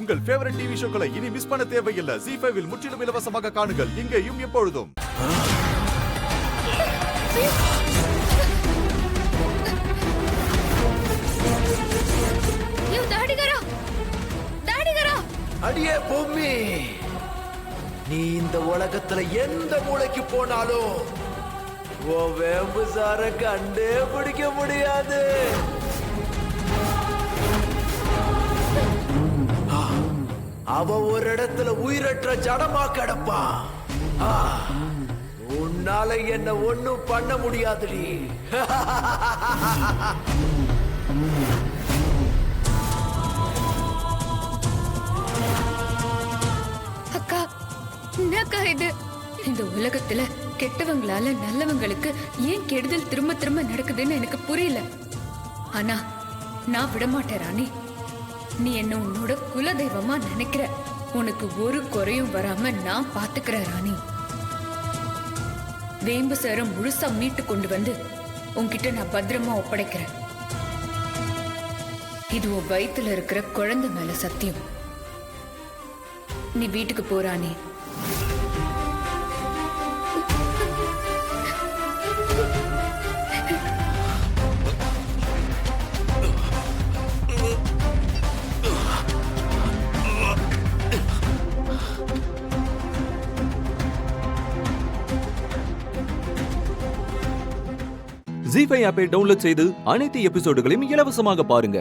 உங்கள் favourite TV ஷோக்களை இனி miss பண்ண தேவையில்லை. ZEE5 இல் முற்றிலும் இலவசமாக காணுங்கள், இங்கேயும் எப்பொழுதும். அடியே பொம்மி, நீ இந்த உலகத்துல எந்த மூளைக்கு போனாலும் உன் வேம்பு சார கண்டே பிடிக்க முடியாது. அவ ஒரு இடத்துல உயிரற்ற ஜடமா கிடப்பா. உன்னால என்ன ஒண்ணும் பண்ண முடியாதுடி. அக்கா, என்னக்கா இது? இந்த உலகத்துல கெட்டவங்களால நல்லவங்களுக்கு ஏன் கெடுதல் திரும்ப திரும்ப நடக்குதுன்னு எனக்கு புரியல. ஆனா நான் விடமாட்டேன் ராணி. நீ என்ன உன்னோட குலதெய்வமா நினைக்கிற. உனக்கு ஒரு குறையும் வராம நான் பாத்துக்கிறேன் ராணி. வேம்பு சார முழுசா மீட்டு கொண்டு வந்து உன்கிட்ட நான் பத்திரமா ஒப்படைக்கிறேன். இது உன் வயித்துல இருக்கிற குழந்தை மேல சத்தியம். நீ வீட்டுக்கு போறானே. ZEE5 ஆப்பை டவுன்லோட் செய்து அனைத்து எபிசோடுகளையும் இலவசமாக பாருங்க.